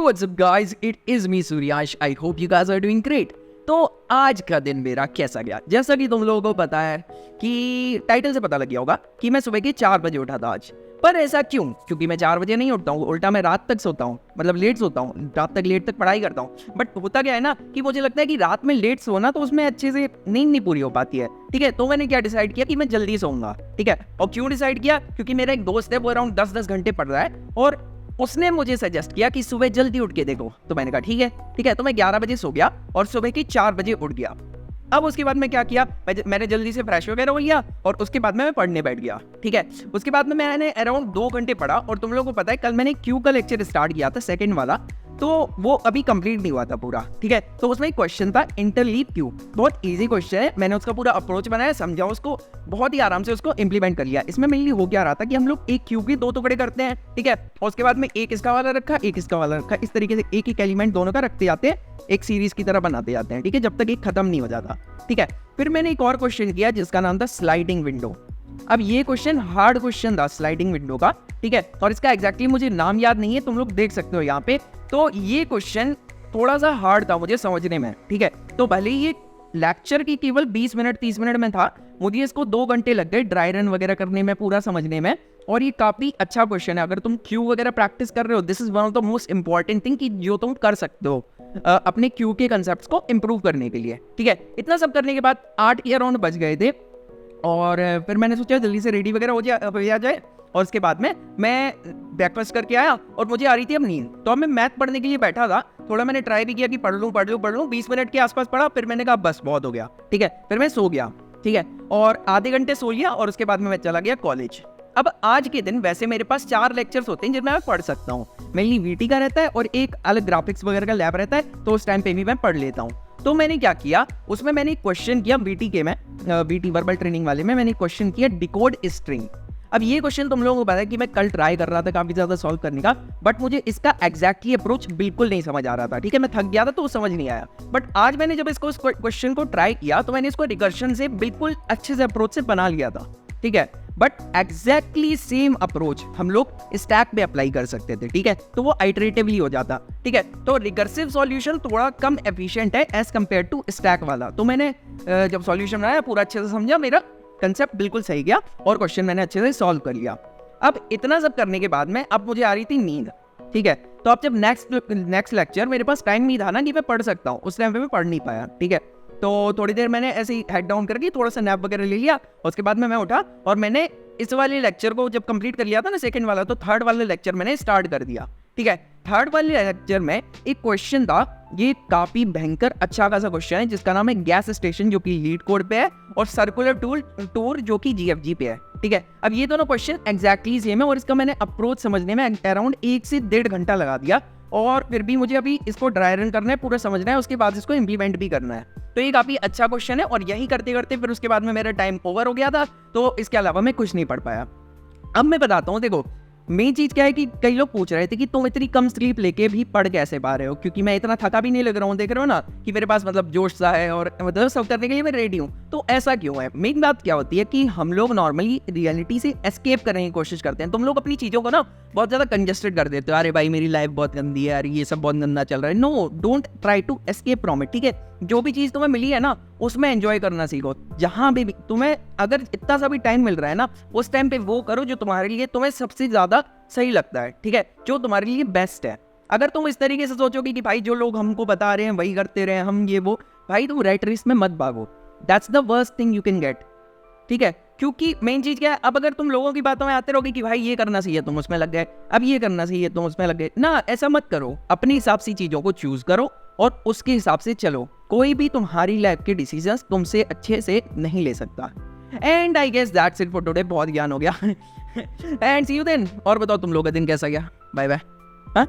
what's up guys? It is me Suryash. I hope you guys are doing great. तो आज का दिन मेरा कैसा गया? जैसा कि तुम लोगों को पता है कि टाइटल से पता लग गया होगा कि मैं सुबह के 4 बजे उठा था आज। पर ऐसा क्यों? क्योंकि मैं 4 बजे नहीं उठता हूँ, उल्टा मैं रात तक सोता हूँ, मतलब लेट सोता हूँ, रात तक लेट तक पढ़ाई करता हूँ। बट होता क्या है ना कि मुझे लगता है कि रात में लेट सोना तो उसमें अच्छे से नींद नहीं पूरी हो पाती है। ठीक है, तो मैंने क्या डिसाइड किया कि मैं जल्दी सोऊंगा। ठीक है, और क्यों डिसाइड किया? क्योंकि मेरा एक दोस्त है, वो अराउंड 10-10 घंटे पढ़ रहा है और उसने मुझे सजेस्ट किया कि सुबह जल्दी उठ के देखो। तो मैंने कहा ठीक है, तो मैं 11 बजे सो गया और सुबह के 4 बजे उठ गया। अब उसके बाद मैं क्या किया, मैंने जल्दी से फ्रेश वगैरह हो लिया और उसके बाद में मैं पढ़ने बैठ गया। ठीक है, उसके बाद में मैंने अराउंड 2 घंटे पढ़ा और तुम लोगों को पता है कल मैंने क्यू का लेक्चर स्टार्ट किया था, सेकंड वाला, तो वो अभी कंप्लीट नहीं हुआ था पूरा। ठीक है, तो उसमें एक क्वेश्चन था इंटरलीव क्यू, बहुत इजी क्वेश्चन है। मैंने उसका पूरा अप्रोच बनाया, समझा उसको, बहुत ही आराम से उसको इंप्लीमेंट कर लिया। इसमें मेनली हो क्या रहा था कि हम लोग एक क्यू के 2 टुकड़े करते हैं। ठीक है, और उसके बाद में एक इसका वाला रखा, एक इसका वाला रखा, इस तरीके से एक एलिमेंट दोनों का रखते जाते हैं, एक सीरीज की तरह बनाते जाते हैं। ठीक है, जब तक एक खत्म नहीं हो जाता। ठीक है, फिर मैंने एक और क्वेश्चन किया जिसका नाम था स्लाइडिंग विंडो। अब ये क्वेश्चन हार्ड क्वेश्चन था स्लाइडिंग विंडो का। ठीक है, और इसका एग्जैक्टली मुझे नाम याद नहीं है, तुम लोग देख सकते हो यहाँ पे। तो ये क्वेश्चन थोड़ा सा हार्ड था मुझे समझने में। ठीक है, तो भले ही ये लेक्चर की केवल 20 मिनट 30 मिनट में था, मुझे इसको 2 घंटे लग गए ड्राई रन वगैरह करने में, पूरा समझने में। और ये काफी अच्छा क्वेश्चन है अगर तुम क्यू वगैरह प्रैक्टिस कर रहे हो। This is one of the most important thing कि जो तुम कर सकते हो अपने क्यू के कंसेप्ट को इंप्रूव करने के लिए। ठीक है, इतना सब करने के बाद 8 के अराउंड बज गए थे और फिर मैंने सोचा जल्दी से रेडी वगैरह हो जाए और उसके बाद में मैं ब्रेकफास्ट करके आया और मुझे आ रही थी अब नींद। तो अब मैं मैथ पढ़ने के लिए बैठा था, थोड़ा मैंने ट्राई भी किया कि पढ़ लूँ 20 मिनट के आसपास पढ़ा, फिर मैंने कहा बस बहुत हो गया। ठीक है, फिर मैं सो गया। ठीक है, और आधे घंटे सो लिया और उसके बाद में मैं चला गया कॉलेज। अब आज के दिन वैसे मेरे पास 4 लेक्चर्स होते हैं जिनमें मैं पढ़ सकता हूँ। मेनली वीटी का रहता है और एक अलग ग्राफिक्स वगैरह का लैब रहता है, तो उस टाइम पे भी मैं पढ़ लेता हूँ। तो मैंने क्या किया, उसमें मैंने एक क्वेश्चन किया वीटी वर्बल ट्रेनिंग वाले में मैंने क्वेश्चन किया डिकोड स्ट्रिंग। अब ये क्वेश्चन तुम लोगों को पता है कि मैं कल ट्राई कर रहा था काफी ज्यादा सॉल्व करने का, बट मुझे इसका एग्जैक्टली अप्रोच बिल्कुल नहीं समझ आ रहा था। ठीक है, मैं थक गया था तो समझ नहीं आया। बट आज मैंने जब इसको क्वेश्चन को ट्राई किया तो मैंने इसको रिकर्शन से बिल्कुल अच्छे से अप्रोच से बना लिया था। ठीक है, बट एग्जैक्टली सेम अप्रोच हम लोग स्टैक पे अप्लाई कर सकते थे। ठीक है, तो वो आइटरेटिवली हो जाता। ठीक है, तो रिकर्सिव सॉल्यूशन थोड़ा कम एफिशिएंट है एज कंपेयर टू स्टैक वाला। तो मैंने जब सॉल्यूशन बनाया पूरा अच्छे से समझा, मेरा कंसेप्ट बिल्कुल सही गया और क्वेश्चन मैंने अच्छे से सॉल्व कर लिया। अब इतना सब करने के बाद में अब मुझे आ रही थी नींद। ठीक है, तो अब जब नेक्स्ट लेक्चर मेरे पास टाइम नहीं था ना कि मैं पढ़ सकता हूँ, उस टाइम पे मैं पढ़ नहीं पाया। ठीक है, तो थोड़ी देर मैंने ऐसे ही हेड डाउन करके थोड़ा सा नैप वगैरह ले लिया और उसके बाद में मैं उठा और मैंने इस वाले लेक्चर को जब कंप्लीट कर लिया था ना सेकंड वाला, तो थर्ड वाले लेक्चर मैंने स्टार्ट कर दिया। ठीक है, थर्ड वाले लेक्चर में एक क्वेश्चन था, ये काफी भयंकर अच्छा खासा क्वेश्चन है जिसका नाम है गैस स्टेशन, जो कि लीड कोड पे है, और सर्कुलर टूर जो कि जीएफजी पे है। ठीक है, अब ये दोनों क्वेश्चन एग्जैक्टली सेम है और इसका मैंने अप्रोच समझने में अराउंड 1 से 1.5 घंटा लगा दिया और फिर भी मुझे अभी इसको ड्राई रन करना है, पूरा समझना है, उसके बाद इसको इंप्लीमेंट भी करना है। तो ये काफी अच्छा क्वेश्चन है और यही करते करते फिर उसके बाद में मेरा टाइम ओवर हो गया था, तो इसके अलावा मैं कुछ नहीं पढ़ पाया। अब मैं बताता हूँ, देखो मेन चीज क्या है कि कई लोग पूछ रहे थे कि तुम इतनी कम स्लीप लेके भी पढ़ कैसे पा रहे हो, क्योंकि मैं इतना थका भी नहीं लग रहा हूँ, देख रहे हो ना कि मेरे पास मतलब जोश सा है और मतलब सब करने के लिए मैं रेडी हूँ। तो ऐसा क्यों है? मेन बात क्या होती है कि हम लोग नॉर्मली रियलिटी से एस्केप करने की कोशिश करते हैं। तुम लोग अपनी चीजों को ना बहुत ज्यादा कंजेस्टेड कर देते हो, अरे भाई मेरी लाइफ बहुत गंदी है यार, ये सब बहुत गंदा चल रहा है। No, don't try to escape from it. ठीक है, जो भी चीज तुम्हें मिली है ना उसमें एंजॉय करना सीखो। जहां भी तुम्हें अगर इतना सा भी टाइम मिल रहा है ना, उस टाइम पे वो करो जो तुम्हारे लिए तुम्हें सबसे ज्यादा सही लगता है। ठीक है, जो तुम्हारे लिए बेस्ट है। अगर तुम इस तरीके से सोचोगे कि भाई जो लोग हमको बता रहे हैं वही करते रहे हम ये वो, भाई तुम रेट रेस में मत भागो। That's the worst thing you can get. ठीक है, क्योंकि मेन चीज क्या है, अब अगर तुम लोगों की बातों में आते रहोगे कि भाई ये करना चाहिए तुम उसमें लग गए, अब ये करना चाहिए तुम उसमें लग गए ना, ऐसा मत करो। अपने हिसाब से चीजों को चूज करो और उसके हिसाब से चलो। कोई भी तुम्हारी लाइफ के डिसीजंस तुमसे अच्छे से नहीं ले सकता। And I guess that's it for today, बहुत ज्ञान हो गया। And see you then. और बताओ तुम लोगों का दिन कैसा गया? Bye bye. हाँ।